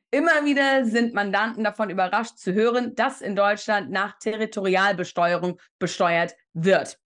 Immer wieder sind Mandanten davon überrascht zu hören, dass in Deutschland nach Territorialbesteuerung besteuert wird.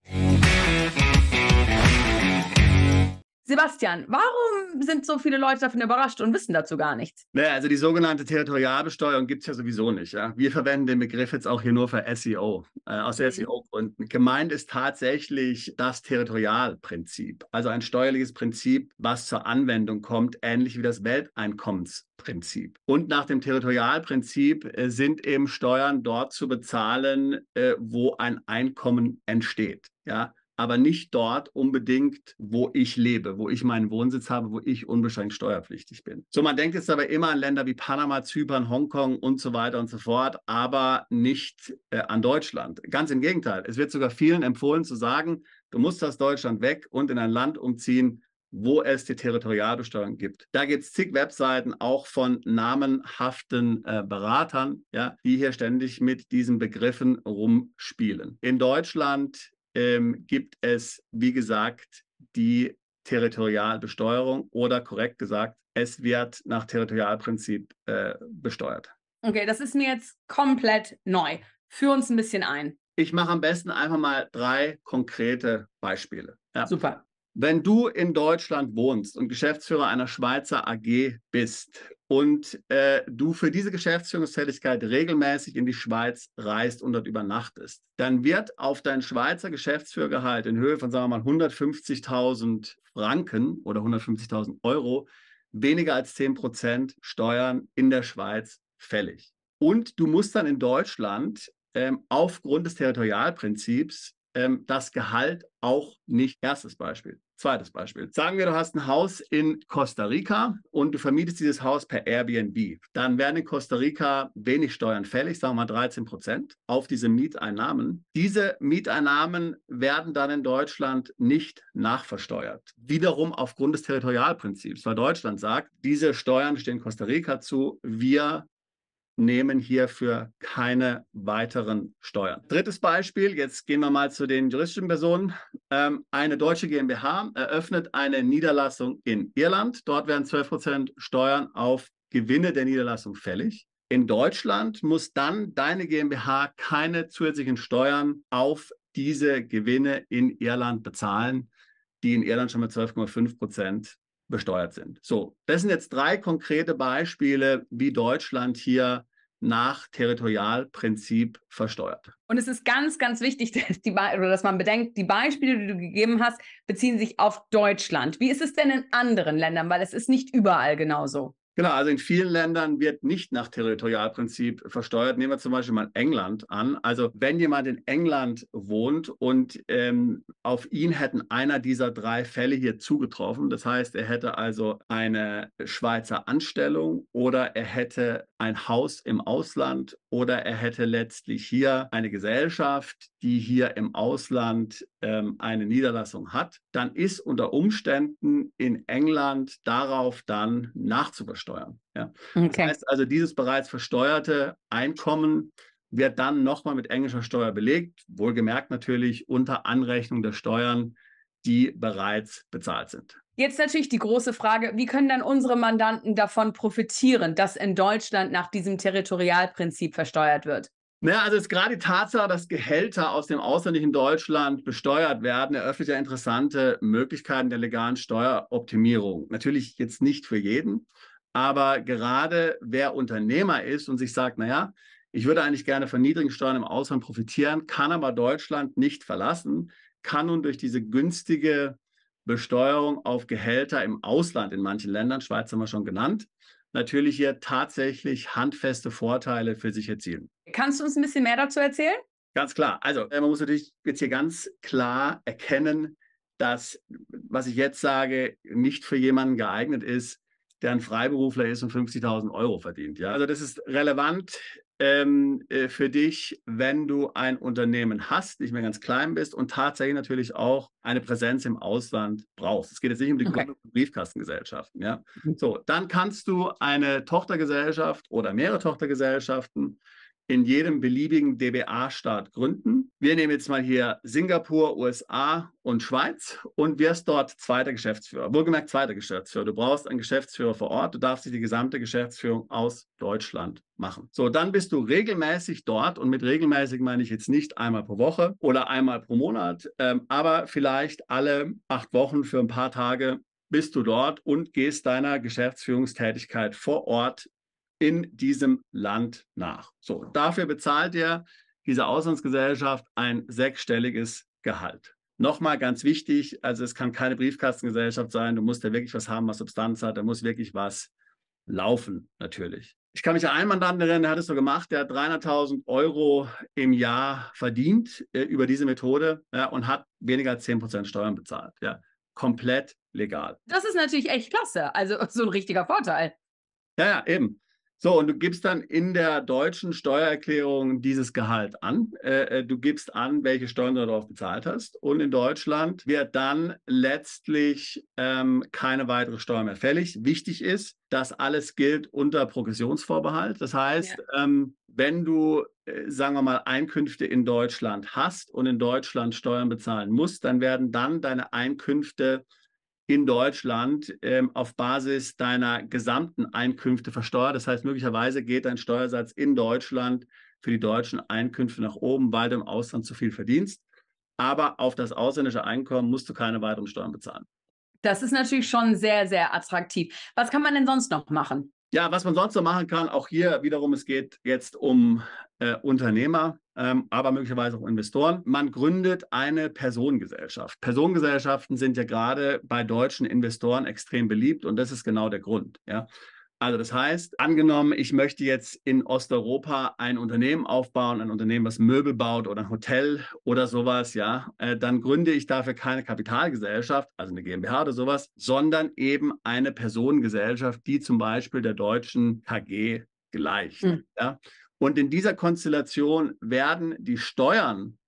Sebastian, warum sind so viele Leute davon überrascht und wissen dazu gar nichts? Naja, also die sogenannte Territorialbesteuerung gibt es ja sowieso nicht. Ja? Wir verwenden den Begriff jetzt auch hier nur für SEO, aus SEO-Gründen. Gemeint ist tatsächlich das Territorialprinzip, also ein steuerliches Prinzip, was zur Anwendung kommt, ähnlich wie das Welteinkommensprinzip. Und nach dem Territorialprinzip sind eben Steuern dort zu bezahlen, wo ein Einkommen entsteht. Ja? Aber nicht dort unbedingt, wo ich lebe, wo ich meinen Wohnsitz habe, wo ich unbeschränkt steuerpflichtig bin. So, man denkt jetzt aber immer an Länder wie Panama, Zypern, Hongkong und so weiter und so fort, aber nicht an Deutschland. Ganz im Gegenteil. Es wird sogar vielen empfohlen zu sagen, du musst aus Deutschland weg und in ein Land umziehen, wo es die Territorialbesteuerung gibt. Da gibt es zig Webseiten, auch von namenhaften Beratern, ja, die hier ständig mit diesen Begriffen rumspielen. In Deutschland gibt es, wie gesagt, die Territorialbesteuerung oder korrekt gesagt, es wird nach Territorialprinzip besteuert. Okay, das ist mir jetzt komplett neu. Führ uns ein bisschen ein. Ich mache am besten einfach mal 3 konkrete Beispiele. Ja. Super. Wenn du in Deutschland wohnst und Geschäftsführer einer Schweizer AG bist und du für diese Geschäftsführungstätigkeit regelmäßig in die Schweiz reist und dort übernachtest, dann wird auf dein Schweizer Geschäftsführergehalt in Höhe von, sagen wir mal, 150.000 Franken oder 150.000 Euro weniger als 10% Steuern in der Schweiz fällig. Und du musst dann in Deutschland aufgrund des Territorialprinzips das Gehalt auch nicht. Erstes Beispiel. Zweites Beispiel. Sagen wir, du hast ein Haus in Costa Rica und du vermietest dieses Haus per Airbnb. Dann werden in Costa Rica wenig Steuern fällig, sagen wir mal 13% auf diese Mieteinnahmen. Diese Mieteinnahmen werden dann in Deutschland nicht nachversteuert. Wiederum aufgrund des Territorialprinzips, weil Deutschland sagt, diese Steuern stehen Costa Rica zu, wir nehmen hierfür keine weiteren Steuern. Drittes Beispiel, jetzt gehen wir mal zu den juristischen Personen. Eine deutsche GmbH eröffnet eine Niederlassung in Irland. Dort werden 12% Steuern auf Gewinne der Niederlassung fällig. In Deutschland muss dann deine GmbH keine zusätzlichen Steuern auf diese Gewinne in Irland bezahlen, die in Irland schon mit 12,5% besteuert sind. So, das sind jetzt 3 konkrete Beispiele, wie Deutschland hier nach Territorialprinzip versteuert. Und es ist ganz, ganz wichtig, dass man bedenkt, die Beispiele, die du gegeben hast, beziehen sich auf Deutschland. Wie ist es denn in anderen Ländern? Weil es ist nicht überall genauso. Genau, also in vielen Ländern wird nicht nach Territorialprinzip versteuert. Nehmen wir zum Beispiel mal England an. Also wenn jemand in England wohnt und auf ihn hätten einer dieser 3 Fälle hier zugetroffen, das heißt, er hätte also eine Schweizer Anstellung oder er hätte ein Haus im Ausland oder er hätte letztlich hier eine Gesellschaft, die hier im Ausland eine Niederlassung hat, dann ist unter Umständen in England darauf dann nachzuversteuern. Ja? Okay. Das heißt also, dieses bereits versteuerte Einkommen wird dann nochmal mit englischer Steuer belegt, wohlgemerkt natürlich unter Anrechnung der Steuern, die bereits bezahlt sind. Jetzt natürlich die große Frage, wie können dann unsere Mandanten davon profitieren, dass in Deutschland nach diesem Territorialprinzip versteuert wird? Naja, also ist gerade die Tatsache, dass Gehälter aus dem ausländischen Deutschland besteuert werden, eröffnet ja interessante Möglichkeiten der legalen Steueroptimierung. Natürlich jetzt nicht für jeden, aber gerade wer Unternehmer ist und sich sagt, naja, ich würde eigentlich gerne von niedrigen Steuern im Ausland profitieren, kann aber Deutschland nicht verlassen, kann nun durch diese günstige Besteuerung auf Gehälter im Ausland in manchen Ländern, Schweiz haben wir schon genannt, natürlich hier tatsächlich handfeste Vorteile für sich erzielen. Kannst du uns ein bisschen mehr dazu erzählen? Ganz klar. Also man muss natürlich jetzt hier ganz klar erkennen, dass, was ich jetzt sage, nicht für jemanden geeignet ist, der ein Freiberufler ist und 50.000 Euro verdient. Ja? Also das ist relevant für dich, wenn du ein Unternehmen hast, nicht mehr ganz klein bist und tatsächlich natürlich auch eine Präsenz im Ausland brauchst. Es geht jetzt nicht um die Gründung von Briefkastengesellschaften. Ja? So, dann kannst du eine Tochtergesellschaft oder mehrere Tochtergesellschaften in jedem beliebigen DBA-Staat gründen. Wir nehmen jetzt mal hier Singapur, USA und Schweiz und wirst dort zweiter Geschäftsführer. Wohlgemerkt zweiter Geschäftsführer. Du brauchst einen Geschäftsführer vor Ort. Du darfst die gesamte Geschäftsführung aus Deutschland machen. So, dann bist du regelmäßig dort und mit regelmäßig meine ich jetzt nicht einmal pro Woche oder einmal pro Monat, aber vielleicht alle 8 Wochen für ein paar Tage bist du dort und gehst deiner Geschäftsführungstätigkeit vor Ort in diesem Land nach. So, dafür bezahlt dir diese Auslandsgesellschaft ein 6-stelliges Gehalt. Nochmal ganz wichtig, also es kann keine Briefkastengesellschaft sein, du musst da wirklich was haben, was Substanz hat, da muss wirklich was laufen, natürlich. Ich kann mich an einen Mandanten erinnern, der hat es so gemacht, der hat 300.000 € im Jahr verdient über diese Methode, ja, und hat weniger als 10% Steuern bezahlt. Ja, komplett legal. Das ist natürlich echt klasse, also so ein richtiger Vorteil. Ja, eben. So, und du gibst dann in der deutschen Steuererklärung dieses Gehalt an. Du gibst an, welche Steuern du darauf bezahlt hast. Und in Deutschland wird dann letztlich keine weitere Steuer mehr fällig. Wichtig ist, dass alles gilt unter Progressionsvorbehalt. Das heißt, wenn du, sagen wir mal, Einkünfte in Deutschland hast und in Deutschland Steuern bezahlen musst, dann werden dann deine Einkünfte in Deutschland auf Basis deiner gesamten Einkünfte versteuert. Das heißt, möglicherweise geht dein Steuersatz in Deutschland für die deutschen Einkünfte nach oben, weil du im Ausland zu viel verdienst. Aber auf das ausländische Einkommen musst du keine weiteren Steuern bezahlen. Das ist natürlich schon sehr, sehr attraktiv. Was kann man denn sonst noch machen? Ja, was man sonst noch machen kann, auch hier wiederum, es geht jetzt um Unternehmer, aber möglicherweise auch Investoren. Man gründet eine Personengesellschaft. Personengesellschaften sind ja gerade bei deutschen Investoren extrem beliebt und das ist genau der Grund. Ja? Also das heißt, angenommen, ich möchte jetzt in Osteuropa ein Unternehmen aufbauen, ein Unternehmen, was Möbel baut oder ein Hotel oder sowas, ja, dann gründe ich dafür keine Kapitalgesellschaft, also eine GmbH oder sowas, sondern eben eine Personengesellschaft, die zum Beispiel der deutschen KG gleicht. Ja. Und in dieser Konstellation werden die Steuern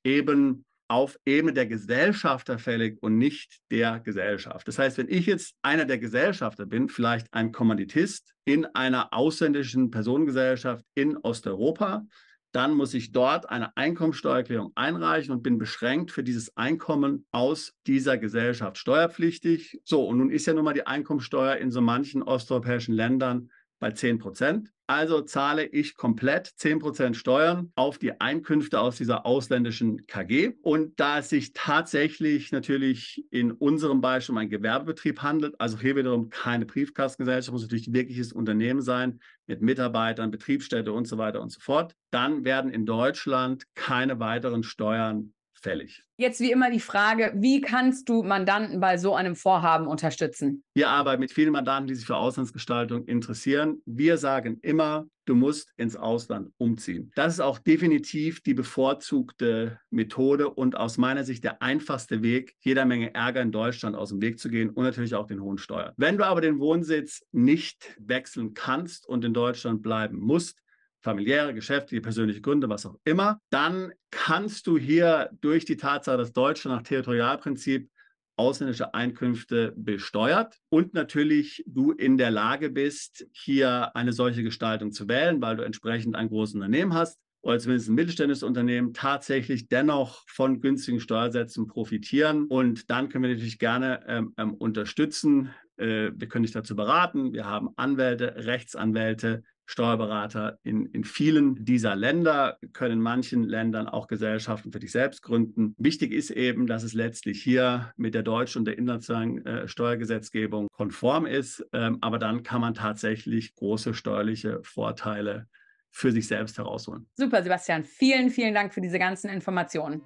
eben auf Ebene der Gesellschafter fällig und nicht der Gesellschaft. Das heißt, wenn ich jetzt einer der Gesellschafter bin, vielleicht ein Kommanditist in einer ausländischen Personengesellschaft in Osteuropa, dann muss ich dort eine Einkommensteuererklärung einreichen und bin beschränkt für dieses Einkommen aus dieser Gesellschaft steuerpflichtig. So, und nun ist ja nun mal die Einkommensteuer in so manchen osteuropäischen Ländern bei 10%. Also zahle ich komplett 10% Steuern auf die Einkünfte aus dieser ausländischen KG. Und da es sich tatsächlich natürlich in unserem Beispiel um einen Gewerbebetrieb handelt, also hier wiederum keine Briefkastengesellschaft, muss natürlich ein wirkliches Unternehmen sein mit Mitarbeitern, Betriebsstätte und so weiter und so fort, dann werden in Deutschland keine weiteren Steuern fällig. Jetzt wie immer die Frage, wie kannst du Mandanten bei so einem Vorhaben unterstützen? Wir arbeiten mit vielen Mandanten, die sich für Auslandsgestaltung interessieren. Wir sagen immer, du musst ins Ausland umziehen. Das ist auch definitiv die bevorzugte Methode und aus meiner Sicht der einfachste Weg, jeder Menge Ärger in Deutschland aus dem Weg zu gehen und natürlich auch den hohen Steuern. Wenn du aber den Wohnsitz nicht wechseln kannst und in Deutschland bleiben musst, familiäre, geschäftliche, persönliche Gründe, was auch immer, dann kannst du hier durch die Tatsache, dass Deutschland nach Territorialprinzip ausländische Einkünfte besteuert und natürlich du in der Lage bist, hier eine solche Gestaltung zu wählen, weil du entsprechend ein großes Unternehmen hast oder zumindest ein mittelständisches Unternehmen, tatsächlich dennoch von günstigen Steuersätzen profitieren. Und dann können wir natürlich gerne unterstützen. Wir können dich dazu beraten. Wir haben Anwälte, Rechtsanwälte, Steuerberater in vielen dieser Länder, können in manchen Ländern auch Gesellschaften für dich selbst gründen. Wichtig ist eben, dass es letztlich hier mit der deutschen und der internationalen Steuergesetzgebung konform ist, aber dann kann man tatsächlich große steuerliche Vorteile für sich selbst herausholen. Super, Sebastian. Vielen, vielen Dank für diese ganzen Informationen.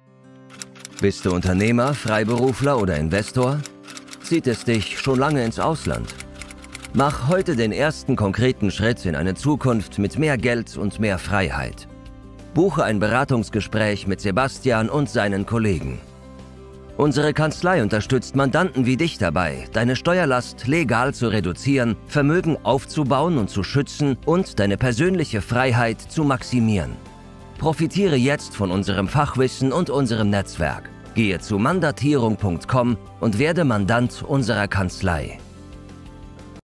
Bist du Unternehmer, Freiberufler oder Investor? Zieht es dich schon lange ins Ausland? Mach heute den ersten konkreten Schritt in eine Zukunft mit mehr Geld und mehr Freiheit. Buche ein Beratungsgespräch mit Sebastian und seinen Kollegen. Unsere Kanzlei unterstützt Mandanten wie dich dabei, deine Steuerlast legal zu reduzieren, Vermögen aufzubauen und zu schützen und deine persönliche Freiheit zu maximieren. Profitiere jetzt von unserem Fachwissen und unserem Netzwerk. Gehe zu mandatierung.com und werde Mandant unserer Kanzlei.